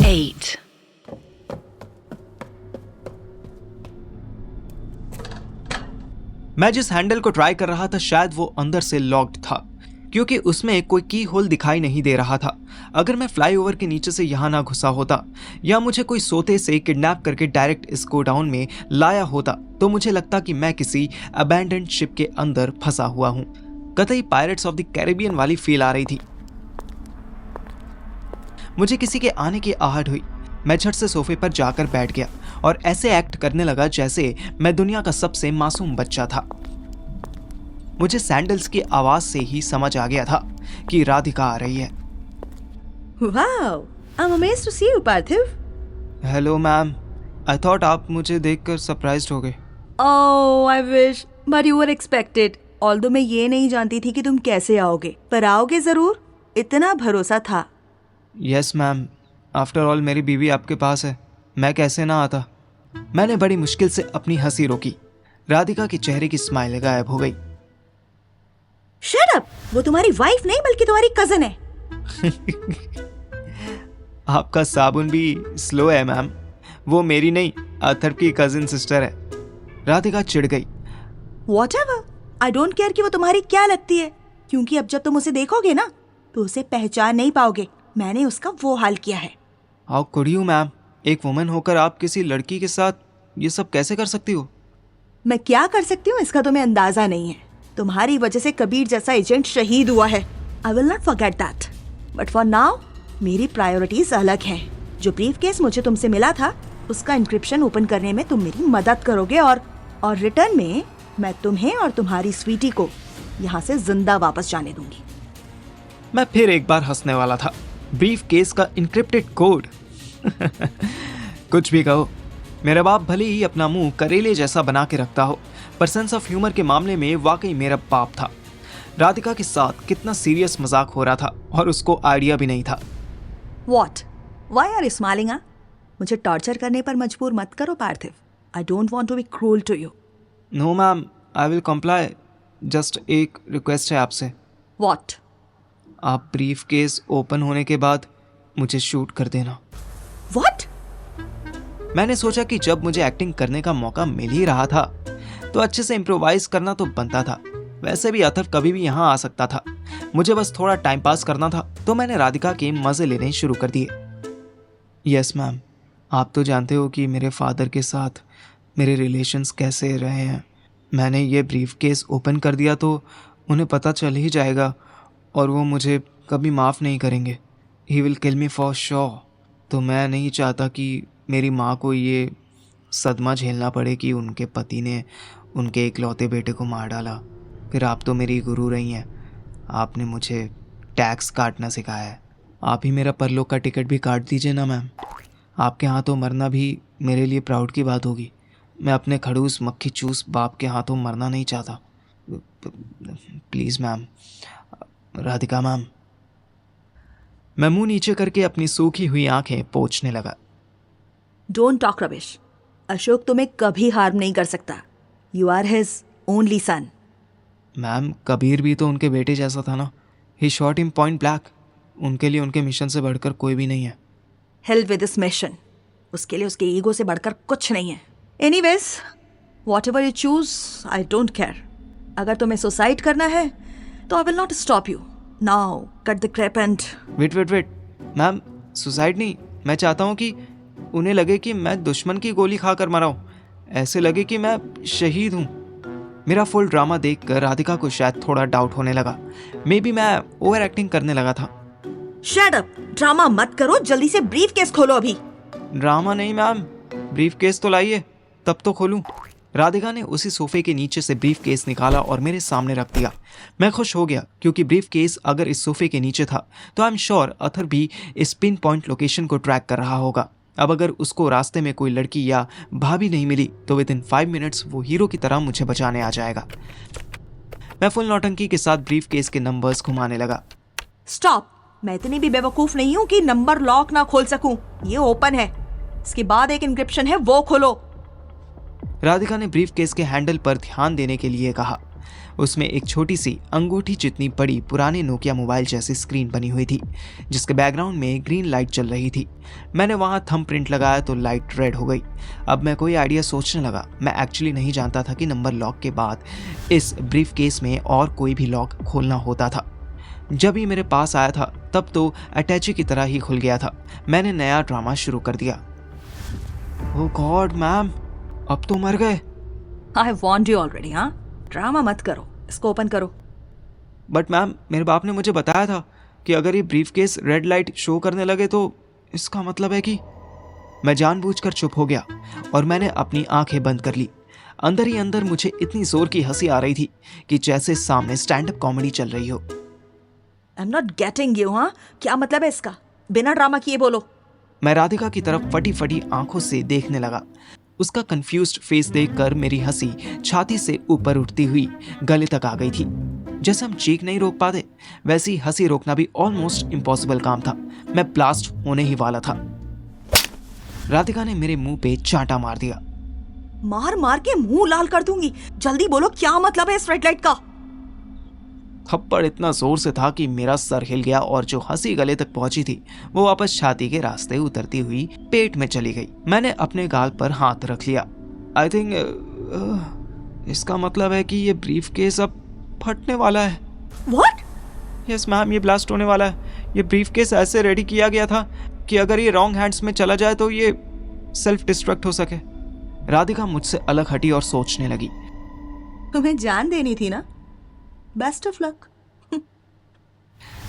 8. मैं जिस हैंडल को ट्राई कर रहा था शायद वो अंदर से लॉक्ड था, क्योंकि उसमें कोई की होल दिखाई नहीं दे रहा था। अगर मैं फ्लाईओवर के नीचे से यहाँ ना घुसा होता या मुझे कोई सोते से किडनैप करके डायरेक्ट इस गोडाउन में लाया होता तो मुझे लगता कि मैं किसी अबैंडन्ड शिप के अंदर फंसा हुआ हूँ। कतई पायरेट्स ऑफ द कैरिबियन वाली फील आ रही थी। मुझे किसी के आने की आहट हुई। मैं झट से सोफे पर जाकर बैठ गया और ऐसे एक्ट करने लगा जैसे मैं दुनिया का सबसे मासूम बच्चा था। मुझे सैंडल्स की आवाज से ही समझ आ गया था कि राधिका आ रही है। Wow, I'm amazed to see you, Parthiv. Hello ma'am, I thought आप मुझे देखकर सरप्राइज्ड हो गए। Oh, I wish, but you were expected. Although मैं ये नहीं जानती थी कि तुम कैसे आओगे, पर आओगे जरूर, इतना भरोसा था। यस मैम, आफ्टर ऑल मेरी बीवी आपके पास है, मैं कैसे ना आता। मैंने बड़ी मुश्किल से अपनी हंसी रोकी। राधिका के चेहरे की स्माइल गायब हो गई। Shut up! वो तुम्हारी वाइफ नहीं बल्कि तुम्हारी कजन है। आपका साबुन भी स्लो है मैम, वो मेरी नहीं अथर्व की कजिन सिस्टर है। राधिका चिढ़ गई। Whatever, I don't care कि वो तुम्हारी क्या लगती है, क्योंकि अब जब तुम उसे देखोगे ना तो उसे पहचान नहीं पाओगे। मैंने उसका वो हाल किया है। हाउ कुड यू मैम, एक वुमन होकर आप किसी लड़की के साथ ये सब कैसे कर सकती हो? मैं क्या कर सकती हूँ इसका तुम्हें अंदाजा नहीं है। तुम्हारी वजह से कबीर जैसा एजेंट शहीद हुआ है। I will not forget that, but for now मेरी प्रायोरिटीज अलग हैं। जो ब्रीफ केस मुझे तुमसे मिला था उसका इंक्रिप्शन ओपन करने में तुम मेरी मदद करोगे और रिटर्न में मैं तुम्हें और तुम्हारी स्वीटी को यहाँ से जिंदा वापस जाने दूंगी। मैं फिर एक बार हंसने वाला था। ब्रीफ केस का इनक्रिप्टेड कोड। कुछ भी कहो, मेरा बाप भले ही अपना मुंह करेले जैसा बना के रखता हो, पर सेंस ऑफ ह्यूमर के मामले में वाकई मेरा बाप था। राधिका के साथ कितना सीरियस मजाक हो रहा था और उसको आइडिया भी नहीं था। What? Why are you smiling? मुझे टॉर्चर करने पर मजबूर मत करो Parthiv. I don't want to be cruel to you. No ma'am, I will comply. Just एक रिक्वेस्ट है आपसे। What? आप ब्रीफ केस ओपन होने के बाद मुझे शूट कर देना। What? मैंने सोचा कि जब मुझे एक्टिंग करने का मौका मिल ही रहा था तो अच्छे से इम्प्रोवाइज करना तो बनता था। वैसे भी अथर्व कभी भी यहाँ आ सकता था, मुझे बस थोड़ा टाइम पास करना था, तो मैंने राधिका के मजे लेने शुरू कर दिए। यस मैम, आप तो जानते हो कि मेरे फादर के साथ मेरे रिलेशंस कैसे रहे हैं। मैंने ये ब्रीफ केस ओपन कर दिया तो उन्हें पता चल ही जाएगा और वो मुझे कभी माफ़ नहीं करेंगे। He will kill me for sure. तो मैं नहीं चाहता कि मेरी माँ को ये सदमा झेलना पड़े कि उनके पति ने उनके इकलौते बेटे को मार डाला। फिर आप तो मेरी गुरु रही हैं, आपने मुझे टैक्स काटना सिखाया है। आप ही मेरा परलोक का टिकट भी काट दीजिए ना मैम। आपके हाथों मरना भी मेरे लिए प्राउड की बात होगी। मैं अपने खड़ूस मक्खी चूस बाप के हाथों मरना नहीं चाहता। Please ma'am, Radhika ma'am. मैं मुंह नीचे करके अपनी सूखी हुई आंखें पोंछने लगा। Don't talk rubbish. अशोक तुम्हें कभी हार्म नहीं कर सकता। You are his only son. Ma'am, Kabir भी तो उनके बेटे जैसा था ना। ही शॉट हिम पॉइंट ब्लैक। उनके लिए उनके मिशन से बढ़कर कोई भी नहीं है। Hell with this mission. उसके लिए उसके ईगो से बढ़कर कुछ नहीं है। Anyways, whatever you choose, I don't care. अगर तुम्हें सुसाइड करना है तो I will not stop you. Now, cut the crap and... wait ma'am, suicide नहीं। मैं चाहता हूँ कि उन्हें लगे कि मैं दुश्मन की गोली खाकर मरा हूँ, ऐसे लगे कि मैं शहीद हूँ। मेरा फुल ड्रामा देखकर राधिका को शायद थोड़ा डाउट होने लगा। मे बी मैं ओवर एक्टिंग करने लगा था। Shut up! ड्रामा मत करो, जल्दी से ब्रीफ केस खोलो अभी। ड्रामा नहीं मैम, ब्रीफ केस तो लाइए तब तो खोलूं। राधिका ने उसी सोफे के नीचे से ब्रीफ केस निकाला और मेरे सामने रख दिया। मैं खुश हो गया क्योंकि ब्रीफ केस अगर इस सोफे के नीचे था तो आई एम श्योर अथर्व भी इस पिन पॉइंट लोकेशन को ट्रैक कर रहा होगा। अब अगर उसको रास्ते में कोई लड़की या भाभी नहीं मिली तो विद इन 5 मिनट्स वो हीरो की तरह मुझे बचाने आ जाएगा। मैं फुल नौटंकी के साथ ब्रीफ केस के नंबर्स घुमाने लगा। स्टॉप! मैं इतनी भी बेवकूफ नहीं हूँ कि नंबर लॉक ना खोल सकूं। ये ओपन है, इसके बाद एक इंक्रिप्शन है, वो खोलो। राधिका ने ब्रीफ केस के हैंडल पर ध्यान देने के लिए कहा। उसमें एक छोटी सी अंगूठी जितनी बड़ी पुराने नोकिया मोबाइल जैसी स्क्रीन बनी हुई थी, जिसके बैकग्राउंड में ग्रीन लाइट चल रही थी। मैंने वहां थंब प्रिंट लगाया तो लाइट रेड हो गई। अब मैं कोई आइडिया सोचने लगा। मैं एक्चुअली नहीं जानता था कि नंबर लॉक के बाद इस ब्रीफ केस में और कोई भी लॉक खोलना होता था। जब ये मेरे पास आया था तब तो अटैची की तरह ही खुल गया था। मैंने नया ड्रामा शुरू कर दिया। ओह गॉड मैम, अब तो मर गए। I want you already. हाँ, ड्रामा मत करो, इसको ओपन करो। बट मैम, मेरे बाप ने मुझे बताया था कि अगर ये brief case red light show करने लगे तो इसका मतलब है कि मैं जानबूझकर चुप हो गया और मैंने अपनी आंखें बंद कर ली। अंदर ही अंदर मुझे इतनी जोर की हंसी आ रही थी कि जैसे सामने स्टैंड अप कॉमेडी चल रही हो। I am not getting you. हाँ, क्या मतलब है इसका? बिना ड्रामा किए बोलो। मैं राधिका की तरफ फटी फटी आंखों से देखने लगा। उसका कंफ्यूज्ड फेस देखकर मेरी हंसी छाती से ऊपर उठती हुई गले तक आ गई थी। जैसे हम चीख नहीं रोक पाते, वैसी हंसी रोकना भी ऑलमोस्ट इम्पॉसिबल काम था। मैं ब्लास्ट होने ही वाला था। राधिका ने मेरे मुंह पे चांटा मार दिया। मार मार के मुंह लाल कर दूंगी। जल्दी बोलो, क्या मतलब है इस रेड लाइट का? थप्पड़ इतना जोर से था कि मेरा सर हिल गया और जो हंसी गले तक पहुंची थी वो वापस छाती के रास्ते उतरती हुई पेट में चली गई। मैंने अपने गाल पर हाथ रख लिया। आई थिंक इसका मतलब है कि ये ब्रीफ केस अब फटने वाला है। What? यस मैम, ये ब्लास्ट होने वाला है। ये ब्रीफ केस ऐसे रेडी किया गया था कि अगर ये रॉन्ग हैंड्स में चला जाए तो ये सेल्फ डिस्ट्रक्ट हो सके। राधिका मुझसे अलग हटी और सोचने लगी। तुम्हें जान देनी थी ना। Best of luck.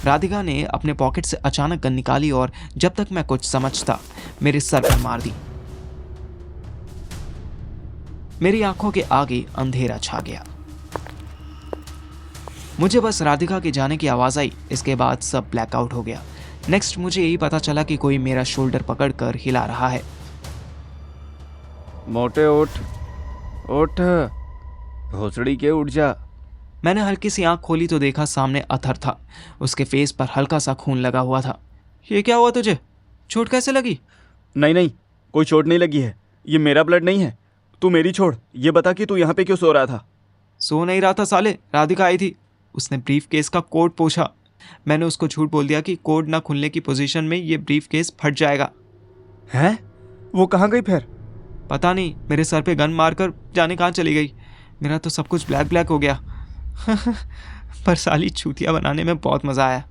राधिका ने अपने पॉकेट से अचानक गन निकाली और जब तक मैं कुछ समझता मेरे सर पर मार दी। मेरी आंखों के आगे अंधेरा छा गया। मुझे बस राधिका के जाने की आवाज आई। इसके बाद सब ब्लैकआउट हो गया। नेक्स्ट मुझे यही पता चला कि कोई मेरा शोल्डर पकड़कर हिला रहा है। मोटे उठ उठ, भोसड़ी के उठ जा। मैंने हल्की सी आंख खोली तो देखा सामने अथर था। उसके फेस पर हल्का सा खून लगा हुआ था। ये क्या हुआ तुझे? चोट कैसे लगी? नहीं नहीं, कोई चोट नहीं लगी है। ये मेरा ब्लड नहीं है। तू मेरी छोड़, ये बता कि तू यहाँ पे क्यों सो रहा था? सो नहीं रहा था साले, राधिका आई थी। उसने ब्रीफ केस का कोड पूछा। मैंने उसको झूठ बोल दिया कि कोड ना खुलने की पोजीशन में ये ब्रीफ केस फट जाएगा। हैं? वो कहाँ गई फिर? पता नहीं, मेरे सर पे गन मारकर जाने कहाँ चली गई। मेरा तो सब कुछ ब्लैक ब्लैक हो गया। पर साली चूतिया बनाने में बहुत मजा आया।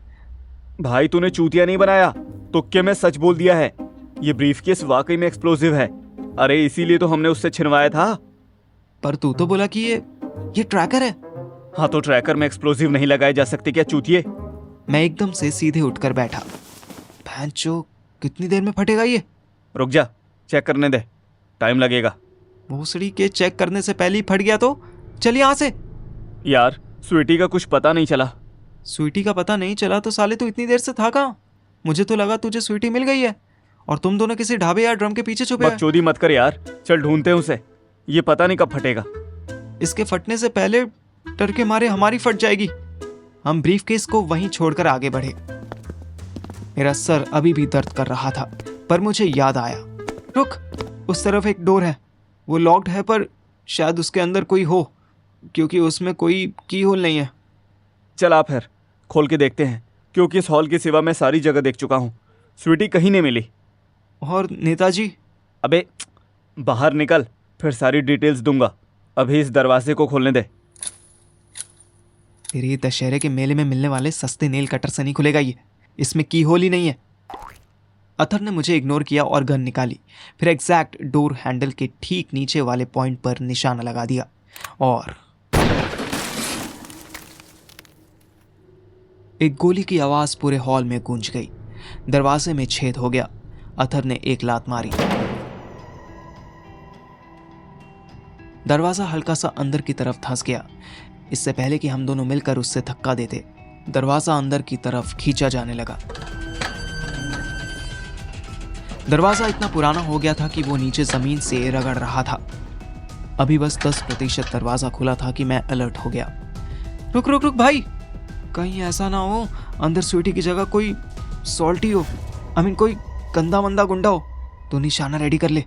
भाई तूने चूतिया नहीं बनाया, तुक्के में सच बोल दिया है। ये ब्रीफ केस वाकई में एक्सप्लोसिव है। अरे इसीलिए तो हमने उससे छिनवाया था। पर तू तो बोला कि ये ट्रैकर है। हाँ तो ट्रैकर में एक्सप्लोसिव नहीं लगाए जा सकते क्या चूतिए? मैं एकदम से सीधे उठकर बैठा। भैंचो, कितनी देर में फटेगा ये? रुक जा, चेक करने दे, टाइम लगेगा। भोसड़ी के चेक करने से पहले ही फट गया तो चल यहाँ से। यार स्वीटी का कुछ पता नहीं चला। स्वीटी का पता नहीं चला तो साले तू इतनी देर से था कहाँ? मुझे तो लगा तुझे स्वीटी मिल गई है और तुम दोनों किसी ढाबे या ड्रम के पीछे छुपे हैं। बकचोदी मत कर यार, चल ढूंढते हैं उसे। ये पता नहीं कब फटेगा। इसके फटने से पहले डर के मारे हमारी फट जाएगी। हम ब्रीफ केस को वहीं छोड़कर आगे बढ़े। मेरा सर अभी भी दर्द कर रहा था पर मुझे याद आया। रुक, उस तरफ एक डोर है। वो लॉक्ड है पर शायद उसके अंदर कोई हो, क्योंकि उसमें कोई की होल नहीं है। चल आप फिर खोल के देखते हैं, क्योंकि इस हॉल के सिवा मैं सारी जगह देख चुका हूँ। स्वीटी कहीं नहीं मिली। और नेताजी? अबे बाहर निकल, फिर सारी डिटेल्स दूंगा। अभी इस दरवाजे को खोलने दे। तेरे दशहरे के मेले में मिलने वाले सस्ते नेल कटर से नहीं खुलेगा ये। इसमें की होल ही नहीं है। अथर ने मुझे इग्नोर किया और गन निकाली। फिर एग्जैक्ट डोर हैंडल के ठीक नीचे वाले पॉइंट पर निशाना लगा दिया और एक गोली की आवाज पूरे हॉल में गूंज गई। दरवाजे में छेद हो गया। अथर ने एक लात मारी। दरवाजा हल्का सा अंदर की तरफ धंस गया। इससे पहले कि हम दोनों मिलकर उससे धक्का देते, दरवाजा अंदर की तरफ खींचा जाने लगा। दरवाजा इतना पुराना हो गया था कि वो नीचे जमीन से रगड़ रहा था। अभी बस 10% दरवाजा खुला था कि मैं अलर्ट हो गया। रुक रुक रुक भाई, कहीं ऐसा ना हो अंदर स्वीटी की जगह कोई सॉल्टी हो। कोई गंदा मंदा गुंडा हो। तो निशाना रेडी कर ले।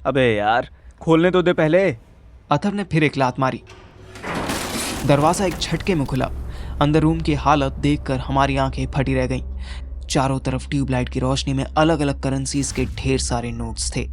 अबे यार खोलने तो दे पहले। अथर ने फिर एक लात मारी। दरवाज़ा एक झटके में खुला। अंदर रूम की हालत देखकर हमारी आंखें फटी रह गईं। चारों तरफ ट्यूबलाइट की रोशनी में अलग अलग करेंसीज के ढेर सारे नोट्स थे।